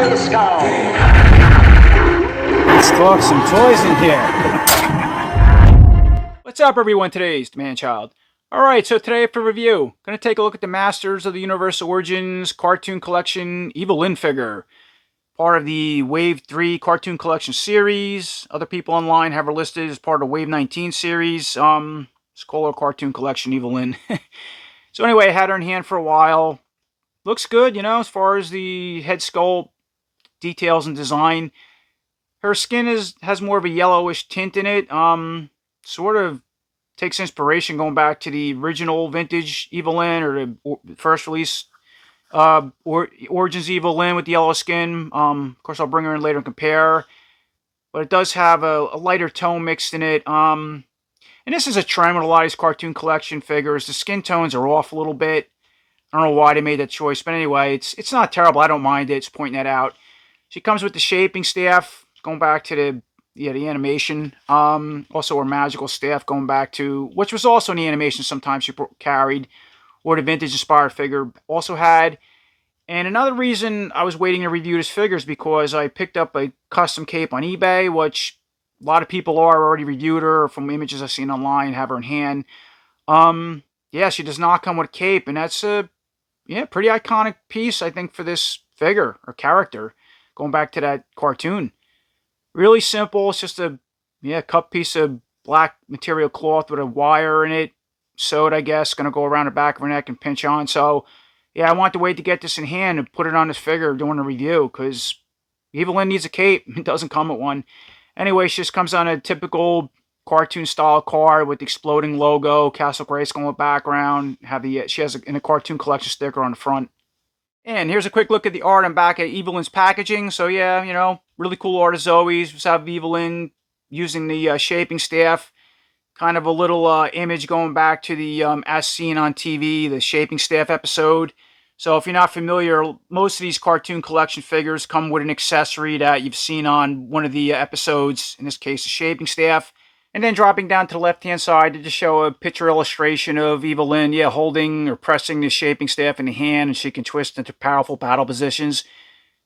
Let's talk some toys in here. What's up, everyone? Today's the Man-Child. Alright, so today for review, going to take a look at the Masters of the Universe Origins Cartoon Collection Evil-Lyn figure. Part of the Wave 3 Cartoon Collection series. Other people online have her listed as part of the Wave 19 series. It's called her Cartoon Collection Evil-Lyn. So anyway, I had her in hand for a while. Looks good, you know, as far as the head sculpt, details, and design. Her skin has more of a yellowish tint in it. Sort of takes inspiration going back to the original vintage Evil-Lyn or the first release Origins Evil-Lyn with the yellow skin. Of course, I'll bring her in later and compare. But it does have a lighter tone mixed in it. And this is a trend with a lot of these cartoon collection figures. The skin tones are off a little bit. I don't know why they made that choice. But anyway, it's not terrible. I don't mind it. Just pointing that out. She comes with the shaping staff. Going back to the animation. Also her magical staff going back to, which was also in the animation sometimes she carried. Or the vintage inspired figure also had. And another reason I was waiting to review this figure is because I picked up a custom cape on eBay, which a lot of people already reviewed her from images I've seen online, have her in hand. Yeah, she does not come with a cape, and that's a pretty iconic piece, I think, for this figure or character, going back to that cartoon. Really simple. It's just a cut piece of black material cloth with a wire in it. Sewed, I guess. Going to go around the back of her neck and pinch on. So, yeah, I want to wait to get this in hand and put it on this figure doing a review. Because Evil-Lyn needs a cape. It doesn't come with one. Anyway, she just comes on a typical cartoon style card with the exploding logo. Castle Grayskull in the background. She has in a cartoon collection sticker on the front. And here's a quick look at the art and back at Evil-Lyn's packaging. So yeah, you know, really cool art as always. Just have Evil-Lyn using the shaping staff. Kind of a little image going back to the As Seen on TV, the shaping staff episode. So if you're not familiar, most of these cartoon collection figures come with an accessory that you've seen on one of the episodes. In this case, the shaping staff. And then dropping down to the left-hand side to just show a picture illustration of Evil-Lyn, holding or pressing the shaping staff in the hand, and she can twist into powerful battle positions.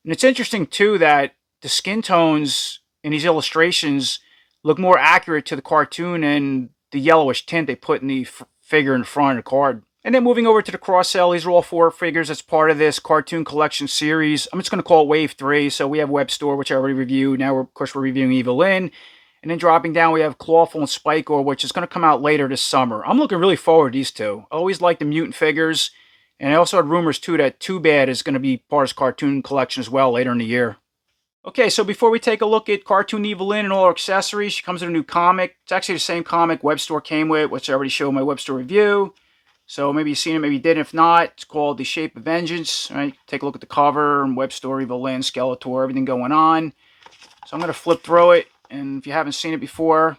And it's interesting, too, that the skin tones in these illustrations look more accurate to the cartoon and the yellowish tint they put in the figure in the front of the card. And then moving over to the cross-sell, these are all 4 figures as part of this cartoon collection series. I'm just going to call it Wave 3, so we have Web Store, which I already reviewed. Now, of course, we're reviewing Evil-Lyn. And then dropping down, we have Clawful and Spike-Or, which is going to come out later this summer. I'm looking really forward to these two. I always like the mutant figures. And I also had rumors, too, that Too Bad is going to be part of this cartoon collection as well later in the year. Okay, so before we take a look at Cartoon Evil-Lyn and all her accessories, she comes with a new comic. It's actually the same comic Web Store came with, which I already showed in my Web Store review. So maybe you've seen it, maybe you didn't. If not, it's called The Shape of Vengeance. All right, take a look at the cover and Web Store, Evil-Lyn, Skeletor, everything going on. So I'm going to flip through it. And if you haven't seen it before,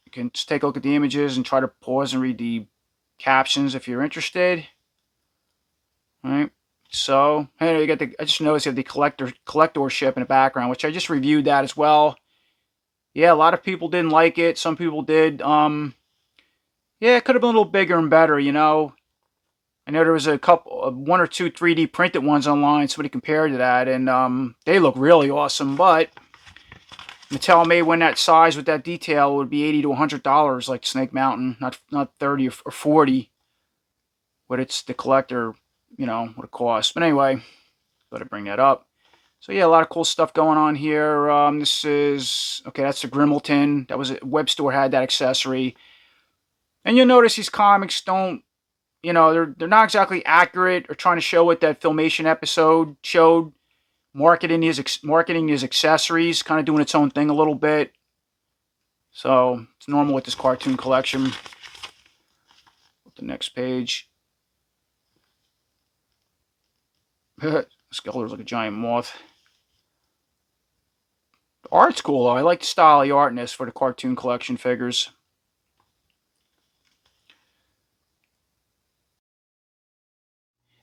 you can just take a look at the images and try to pause and read the captions if you're interested. All right. So, hey, I just noticed you have the collectorship in the background, which I just reviewed that as well. Yeah, a lot of people didn't like it. Some people did. Yeah, it could have been a little bigger and better, you know. I know there was one or two 3D printed ones online. Somebody compared to that, and they look really awesome, but Mattel made one that size with that detail would be $80 to $100 like Snake Mountain, not 30 or 40. But it's the collector, you know, what it costs. But anyway, gotta bring that up. So yeah, a lot of cool stuff going on here. This is that's the Grimelton. That was Web Store had that accessory. And you'll notice these comics don't, you know, they're not exactly accurate or trying to show what that Filmation episode showed. Marketing his accessories, kind of doing its own thing a little bit. So it's normal with this cartoon collection. With the next page. Skeletor's like a giant moth. The art's cool though. I like the style of the art in this for the cartoon collection figures.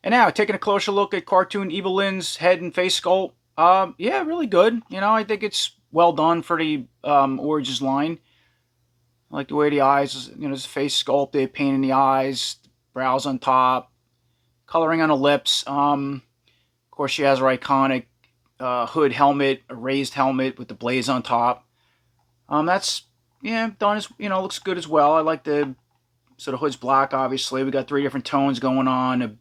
And now, taking a closer look at Cartoon Evil-Lyn's head and face sculpt. Yeah, really good. You know, I think it's well done for the Origins line. I like the way the eyes, you know, his face sculpted, paint in the eyes, brows on top, coloring on the lips. Of course, she has her iconic hood helmet, a raised helmet with the blaze on top. That's, yeah, done as, looks good as well. I like so the hood's black, obviously. We got 3 different tones going on.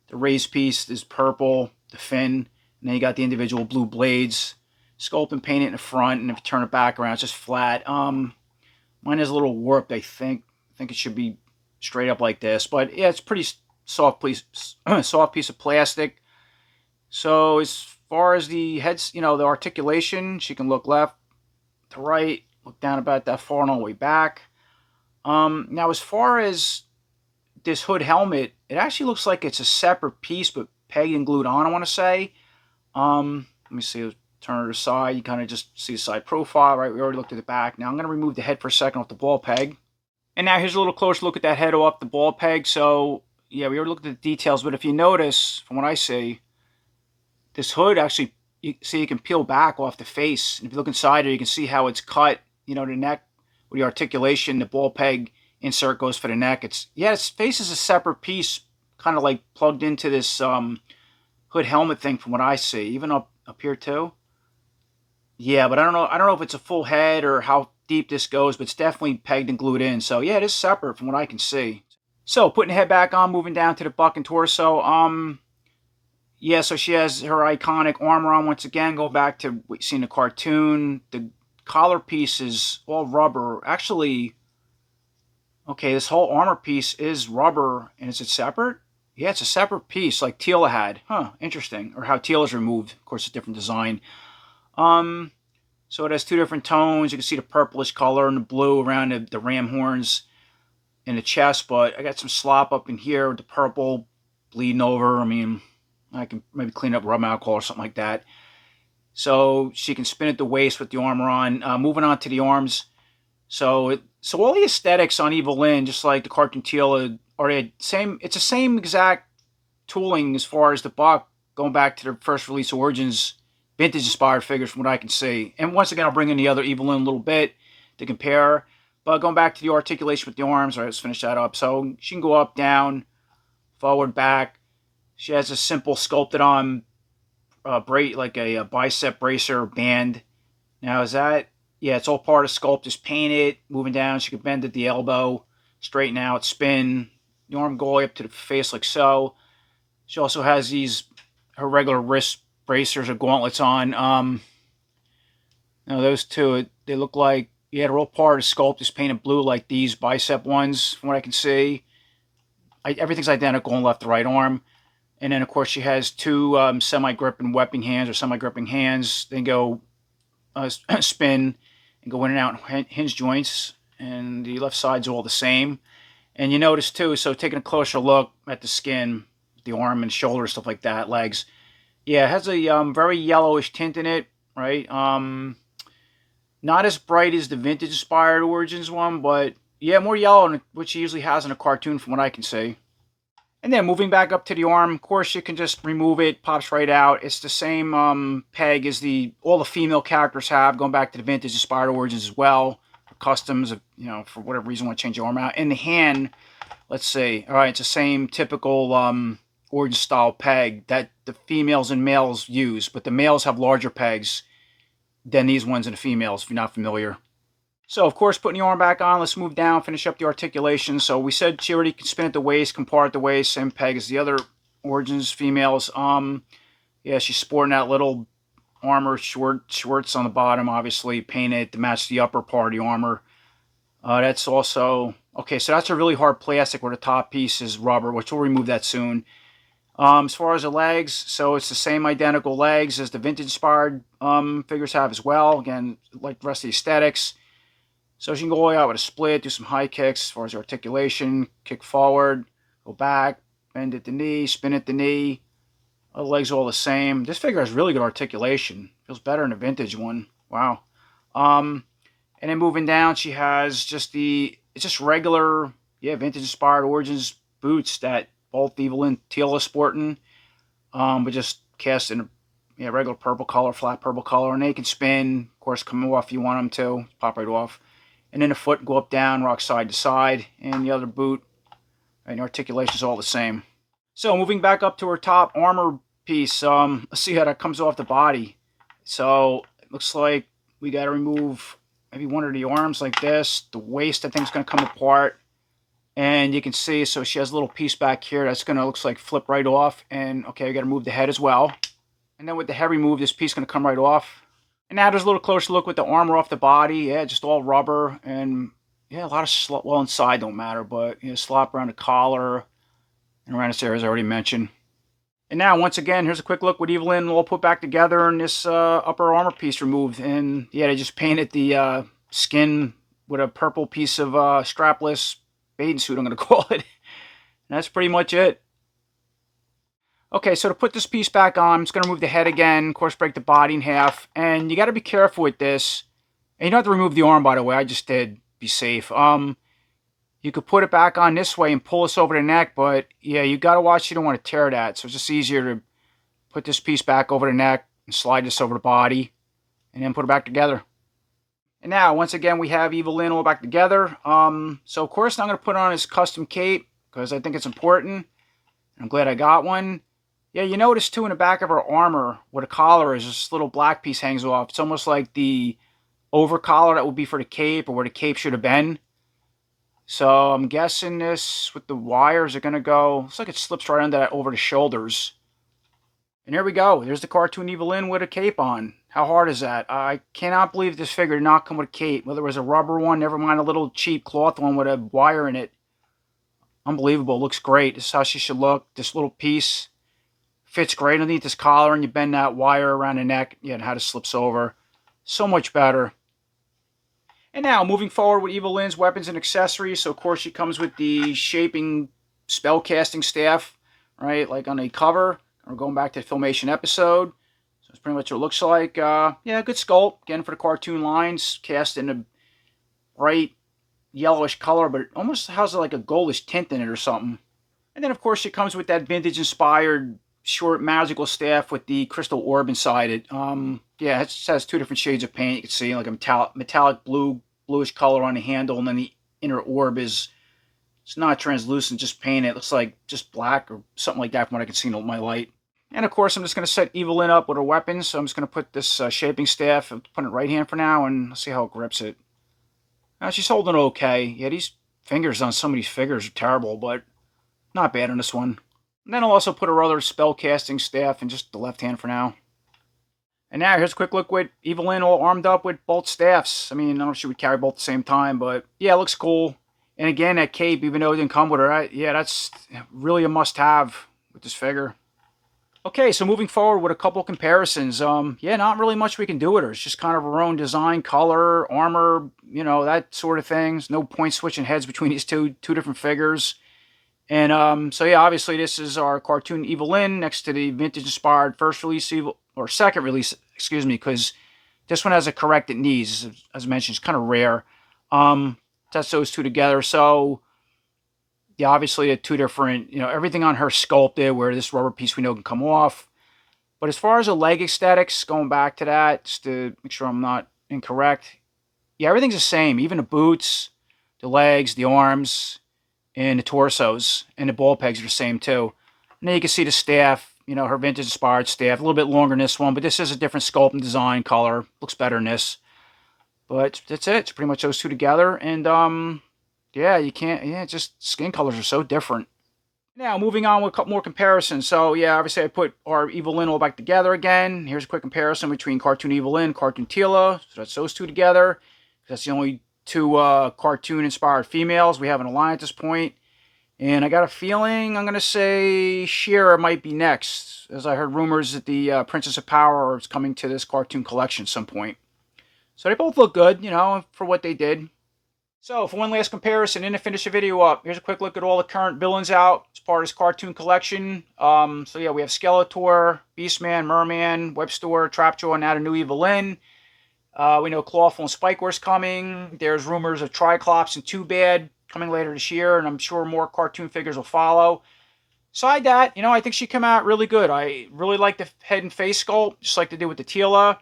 The raised piece is purple, the fin, and then you got the individual blue blades. Sculpt and paint it in the front, and if you turn it back around, it's just flat. Mine is a little warped, I think. I think it should be straight up like this. But yeah, it's pretty soft soft piece of plastic. So as far as the heads, the articulation, she can look left to right, look down about that far and all the way back. Now as far as this hood helmet, it actually looks like it's a separate piece, but pegged and glued on, I want to say. Let me see, turn it aside. You kind of just see the side profile, right? We already looked at the back. Now I'm going to remove the head for a second off the ball peg. And now here's a little closer look at that head off the ball peg. So, yeah, we already looked at the details, but if you notice, from what I see, this hood actually, you can peel back off the face. And if you look inside it, you can see how it's cut, the neck with the articulation, the ball peg insert goes for the neck. Its face is a separate piece, kind of like plugged into this hood helmet thing from what I see. Even up here too. Yeah, but I don't know if it's a full head or how deep this goes, but it's definitely pegged and glued in. So yeah, it is separate from what I can see. So putting the head back on, moving down to the buck and torso. Yeah, so she has her iconic armor on once again. Go back to what you see in the cartoon. The collar piece is all rubber. Actually, okay, this whole armor piece is rubber, and is it separate? Yeah, it's a separate piece, like Teela had. Huh, interesting. Or how Teela's removed. Of course, it's a different design. So it has 2 different tones. You can see the purplish color and the blue around the ram horns in the chest, but I got some slop up in here with the purple bleeding over. I mean, I can maybe clean up rum alcohol or something like that. So she can spin at the waist with the armor on. Moving on to the arms. So all the aesthetics on Evil-Lyn, just like the cartoon Teela, are the same. It's the same exact tooling as far as the buck, going back to the first release Origins vintage inspired figures from what I can see. And once again, I'll bring in the other Evil-Lyn a little bit to compare. But going back to the articulation with the arms, all right, let's finish that up. So she can go up, down, forward, back. She has a simple sculpted on like a bicep bracer band. Now is that, yeah, it's all part of sculpt. Just paint it, moving down. She can bend at the elbow, straighten out, spin. The arm go all the way up to the face like so. She also has her regular wrist bracers or gauntlets on. Now those 2, they look like, yeah, they're all part of sculpt. Is painted blue like these bicep ones, from what I can see. Everything's identical on left to right arm. And then, of course, she has 2 semi-gripping weapon hands or semi-gripping hands. They go spin and go in and out hinge joints. And the left side's all the same. And you notice, too, so taking a closer look at the skin, the arm and shoulder, stuff like that, legs. Yeah, it has a very yellowish tint in it, right? Not as bright as the vintage-inspired Origins one, but yeah, more yellow, which he usually has in a cartoon from what I can see. And then moving back up to the arm, of course, you can just remove it, pops right out. It's the same peg as all the female characters have, going back to the vintage-inspired Origins as well. Customs, for whatever reason, want to change the arm out. In the hand, let's see. All right, it's the same typical Origin style peg that the females and males use, but the males have larger pegs than these ones in the females, if you're not familiar. So, of course, putting the arm back on, let's move down, finish up the articulation. So we said she already can spin at the waist, can part at the waist, same peg as the other Origins females. Yeah, she's sporting that little armor shorts on the bottom, obviously painted to match the upper part of the armor. That's also, okay, so that's a really hard plastic where the top piece is rubber, which we'll remove that soon. As far as the legs, so it's the same identical legs as the vintage-inspired figures have as well. Again, like the rest of the aesthetics. So she can go all the way out with a split, do some high kicks as far as the articulation, kick forward, go back, bend at the knee, spin at the knee. The legs are all the same. This figure has really good articulation. Feels better than the vintage one. Wow. And then moving down, she has it's just regular, yeah, vintage-inspired Origins boots that both Evil-Lyn Teela sporting, but just cast in a regular purple color, flat purple color, and they can spin, of course, come off if you want them to, pop right off. And then the foot go up, down, rock side to side, and the other boot, and the articulation is all the same. So moving back up to her top armor piece. Let's see how that comes off the body. So it looks like we got to remove maybe one of the arms like this. The waist, I think, is going to come apart. And you can see, so she has a little piece back here that's going to, looks like, flip right off. And, okay, we got to move the head as well. And then with the head removed, this piece is going to come right off. And now there's a little closer look with the armor off the body. Yeah, just all rubber. And, yeah, a lot of slop. Well, inside don't matter, but, you know, slop around the collar and around this area, as I already mentioned. And now, once again, here's a quick look with Evil-Lyn all put back together and this upper armor piece removed. And, yeah, they just painted the skin with a purple piece of strapless bathing suit, I'm going to call it. And that's pretty much it. Okay, so to put this piece back on, I'm just going to remove the head again. Of course, break the body in half. And you got to be careful with this. And you don't have to remove the arm, by the way. I just did. Be safe. You could put it back on this way and pull this over the neck. But, yeah, you got to watch. You don't want to tear that. So it's just easier to put this piece back over the neck and slide this over the body. And then put it back together. And now, once again, we have Evil-Lyn all back together. So, of course, I'm going to put on his custom cape because I think it's important. I'm glad I got one. Yeah, you notice, too, in the back of her armor where the collar is, this little black piece hangs off. It's almost like the over collar that would be for the cape or where the cape should have been. So, I'm guessing this with the wires are going to go... Looks like it slips right under that over the shoulders. And here we go. There's the cartoon Evil-Lyn with a cape on. How hard is that? I cannot believe this figure did not come with a cape. Whether it was a rubber one, never mind a little cheap cloth one with a wire in it. Unbelievable. Looks great. This is how she should look. This little piece fits great underneath this collar, and you bend that wire around the neck. Yeah, and how it slips over. So much better. And now, moving forward with Evil-Lyn's weapons and accessories. So, of course, she comes with the shaping spellcasting staff, right, like on the cover. We're going back to the Filmation episode. So that's pretty much what it looks like. Yeah, good sculpt. Again, for the cartoon lines, cast in a bright yellowish color, but it almost has like a goldish tint in it or something. And then, of course, it comes with that vintage-inspired short magical staff with the crystal orb inside it. Yeah, it just has two different shades of paint. You can see like a metallic bluish color on the handle, and then the inner orb is... It's not translucent, just painted. It looks like just black or something like that from what I can see in my light. And of course, I'm just going to set Evil-Lyn up with her weapons. So I'm just going to put this shaping staff, put it right hand for now, and let's see how it grips it. Now, she's holding it okay. Yeah, these fingers on some of these figures are terrible, but not bad on this one. And then I'll also put her other spell casting staff in just the left hand for now. And now, here's a quick look with Evil-Lyn all armed up with both staffs. I mean, I don't know if she would carry both at the same time, but yeah, it looks cool. And again, that cape, even though it didn't come with her, yeah, that's really a must-have with this figure. Okay, so moving forward with a couple of comparisons. Yeah, not really much we can do with her. It's just kind of her own design, color, armor, you know, that sort of things. No point switching heads between these two different figures. And so yeah, obviously this is our cartoon Evil-Lyn next to the vintage-inspired first release or second release, excuse me, because this one has a corrected knees, as mentioned. It's kind of rare. That's those two together. So, yeah, obviously they're two different, you know, everything on her sculpted where this rubber piece we know can come off. But as far as the leg aesthetics, going back to that, just to make sure I'm not incorrect, yeah, everything's the same. Even the boots, the legs, the arms, and the torsos, and the ball pegs are the same too. And then you can see the staff, you know, her vintage-inspired staff, a little bit longer than this one, but this is a different sculpt and design, color. Looks better than this. But that's it. It's pretty much those two together. And, yeah, you can't... Yeah, just skin colors are so different. Now, moving on with a couple more comparisons. So, yeah, obviously I put our Evil-Lyn all back together again. Here's a quick comparison between Cartoon Evil-Lyn and Cartoon Teela. So that's those two together. That's the only two cartoon-inspired females we have in a line at this point. And I got a feeling I'm going to say She-Ra might be next, as I heard rumors that the Princess of Power is coming to this cartoon collection at some point. So they both look good, you know, for what they did. So for one last comparison, and to finish the video up, here's a quick look at all the current villains out as part of this cartoon collection. So yeah, we have Skeletor, Beastman, Merman, Webster, Trapjaw, and now the new Evil-Lyn. We know Clawful and Spike Horse coming. There's rumors of Triclops and Too Bad coming later this year, and I'm sure more cartoon figures will follow. Aside that, you know, I think she came out really good. I really like the head and face sculpt, just like they did with the Teela.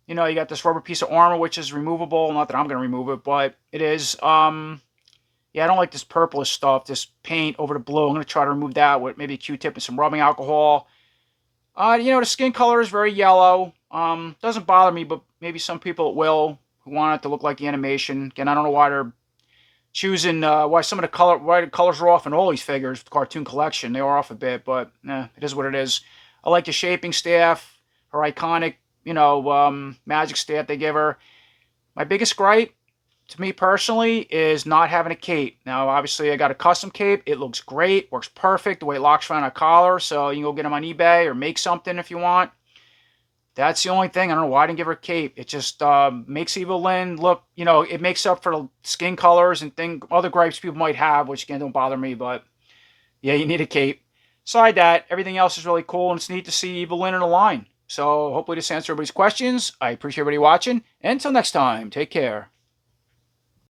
You know, you got this rubber piece of armor, which is removable. Not that I'm going to remove it, but it is. Yeah, I don't like this purplish stuff, this paint over the blue. I'm going to try to remove that with maybe a Q-tip and some rubbing alcohol. The skin color is very yellow. Doesn't bother me, but maybe some people it will who want it to look like the animation. Again, I don't know why they're choosing why some of the colors are off in all these figures. The cartoon collection, they are off a bit, but it is what it is. I like the shaping staff, her iconic, magic staff they give her. My biggest gripe, to me personally, is not having a cape. Now, obviously, I got a custom cape. It looks great, works perfect the way it locks around a collar. So you can go get them on eBay or make something if you want. That's the only thing. I don't know why I didn't give her a cape. It just makes Evil-Lyn look, it makes up for the skin colors and other gripes people might have, which again don't bother me. But yeah, you need a cape. Aside that, everything else is really cool, and it's neat to see Evil-Lyn in a line. So hopefully this answers everybody's questions. I appreciate everybody watching. And until next time, take care.